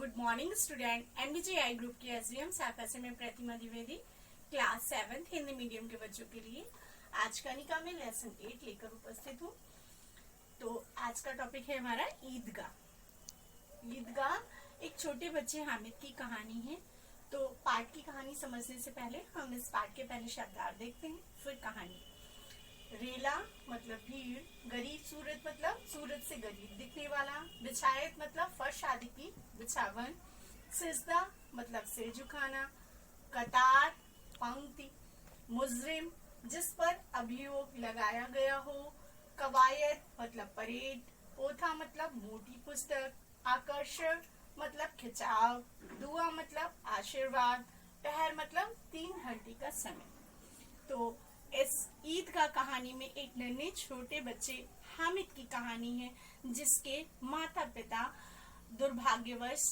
Good morning student. NBGI group की SDM शाखा से मैं प्रतिमा द्विवेदी क्लास 7 हिंदी मीडियम के बच्चों के लिए आज कनिका में लेसन 8 लेकर उपस्थित हूँ। तो आज का टॉपिक है हमारा ईदगाह। ईदगाह एक छोटे बच्चे हामिद की कहानी है। तो पाठ की कहानी समझने से पहले हम इस पाठ के पहले शब्दार्थ देखते हैं, फिर कहानी। रेला मतलब भीड़, गरीब सूरत मतलब सूरत से गरीब दिखने वाला, बिछायत मतलब फर्श आदि की बिछावन, सिजदा मतलब सिर झुकाना, कतार पंक्ति, मुजरिम जिस पर अभियोग लगाया गया हो, कवायद मतलब परेड, पोथा मतलब मोटी पुस्तक, आकर्षक मतलब खिंचाव, दुआ मतलब आशीर्वाद, पहर मतलब 3 घंटे का समय। तो इस ईदगाह कहानी में एक नन्हे छोटे बच्चे हामिद की कहानी है, जिसके माता पिता दुर्भाग्यवश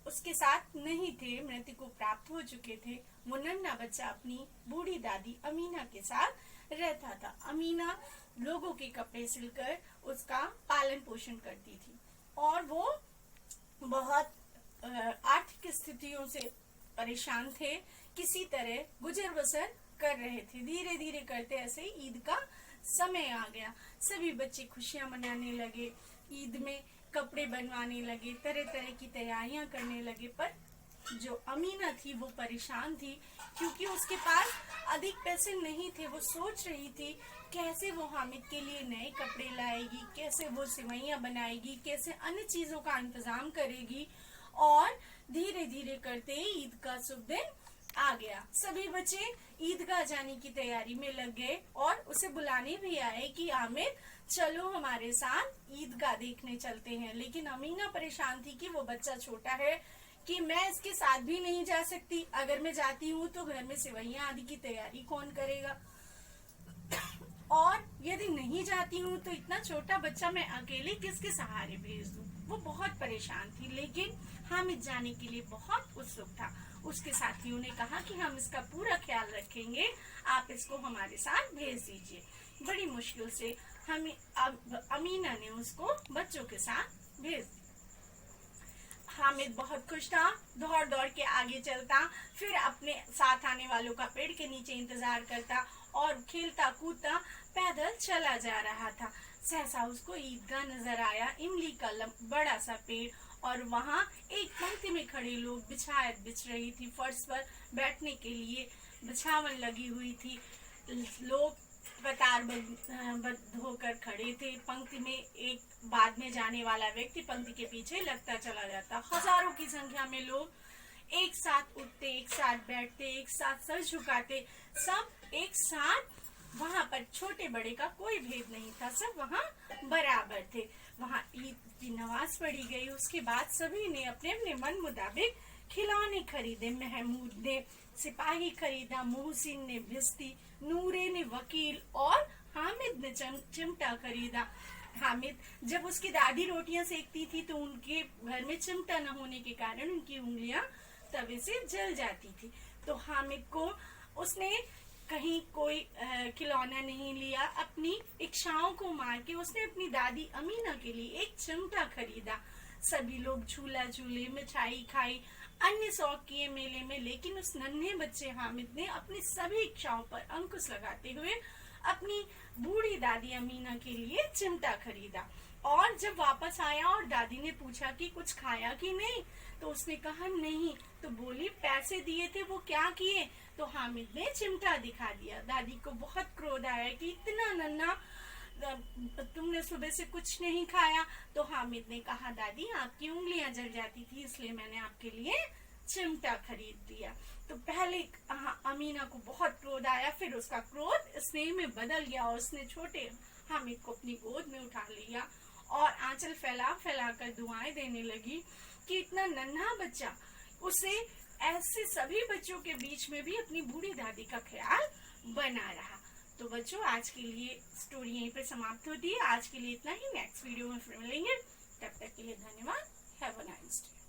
उसके साथ नहीं थे, मृत्यु को प्राप्त हो चुके थे। वो नन्हा बच्चा अपनी बूढ़ी दादी अमीना के साथ रहता था। अमीना लोगों के कपड़े सिलकर उसका पालन पोषण करती थी और वो बहुत आर्थिक स्थितियों से परेशान थे, किसी तरह गुजर बसर कर रहे थे। धीरे धीरे करते ऐसे ईद का समय आ गया। सभी बच्चे खुशियां मनाने लगे, ईद में कपड़े बनवाने लगे, तरह तरह की तैयारियां करने लगे। पर जो अमीना थी वो परेशान थी, क्योंकि उसके पास अधिक पैसे नहीं थे। वो सोच रही थी कैसे वो हामिद के लिए नए कपड़े लाएगी, कैसे वो सिवैयां बनाएगी, कैसे अन्य चीजों का इंतजाम करेगी। और धीरे धीरे करते ईद का शुभ दिन आ गया। सभी बच्चे ईदगाह जाने की तैयारी में लग गए और उसे बुलाने भी आए कि आमिर चलो हमारे साथ ईदगाह देखने चलते हैं। लेकिन अमीना परेशान थी कि वो बच्चा छोटा है, कि मैं इसके साथ भी नहीं जा सकती। अगर मैं जाती हूँ तो घर में सिवैयां आदि की तैयारी कौन करेगा, और यदि नहीं जाती हूँ तो इतना छोटा बच्चा मैं अकेले किसके सहारे भेज दूँ। वो बहुत परेशान थी, लेकिन हामिद जाने के लिए बहुत उत्सुक था। उसके साथियों ने कहा कि हम इसका पूरा ख्याल रखेंगे, आप इसको हमारे साथ भेज दीजिए। बड़ी मुश्किल से अमीना ने उसको बच्चों के साथ भेज दिया। हामिद बहुत खुश था, दौड़ दौड़ के आगे चलता, फिर अपने साथ आने वालों का पेड़ के नीचे इंतजार करता और खेलता कूदता पैदल चला जा रहा था। सहसा उसको ईदगाह नजर आया, इमली का बड़ा सा पेड़, और वहाँ एक पंक्ति में खड़े लोग बिछायत बिछ रही थी। फर्श पर बैठने के लिए बिछावन लगी हुई थी। लोग कतारबद्ध होकर खड़े थे। पंक्ति में एक बाद में जाने वाला व्यक्ति पंक्ति के पीछे लगता चला जाता। हजारों की संख्या में लोग एक साथ उठते, एक साथ बैठते, एक साथ सर झुकाते, सब एक साथ। वहाँ पर छोटे बड़े का कोई भेद नहीं था, सब वहाँ बराबर थे। वहाँ ईद की नमाज पढ़ी गई। उसके बाद सभी ने अपने अपने मन मुताबिक खिलौने खरीदे। महमूद ने सिपाही खरीदा, मोहसिन ने भिस्ती, नूरे ने वकील और हामिद ने चिमटा खरीदा। हामिद जब उसकी दादी रोटियां सेकती थी तो उनके घर में चिमटा न होने के कारण उनकी उंगलियां तवे से जल जाती थी। तो हामिद को उसने कहीं कोई खिलौना नहीं लिया, अपनी इच्छाओं को मार के उसने अपनी दादी अमीना के लिए एक चिमटा खरीदा। सभी लोग झूला झूले, मिठाई खाई, अन्य शौक किए मेले में। लेकिन उस नन्हे बच्चे हामिद ने अपनी सभी इच्छाओं पर अंकुश लगाते हुए अपनी बूढ़ी दादी अमीना के लिए चिमटा खरीदा। और जब वापस आया और दादी ने पूछा कि कुछ खाया कि नहीं, तो उसने कहा नहीं। तो बोली पैसे दिए थे वो क्या किए? तो हामिद ने चिमटा दिखा दिया। दादी को बहुत क्रोध आया कि इतना नन्हा, तुमने सुबह से कुछ नहीं खाया। तो हामिद ने कहा दादी आपकी उंगलियां जल जाती थी, इसलिए मैंने आपके लिए चिमटा खरीद दिया। तो पहले अमीना को बहुत क्रोध आया, फिर उसका क्रोध स्नेह में बदल गया और उसने छोटे हामिद को अपनी गोद में उठा लिया और आंचल फैला फैला कर दुआएं देने लगी कि इतना नन्हा बच्चा उसे ऐसे सभी बच्चों के बीच में भी अपनी बूढ़ी दादी का ख्याल बना रहा। तो बच्चों आज के लिए स्टोरी यहीं पर समाप्त होती है। आज के लिए इतना ही। नेक्स्ट वीडियो में फिर मिलेंगे, तब तक के लिए धन्यवाद। Have a nice day.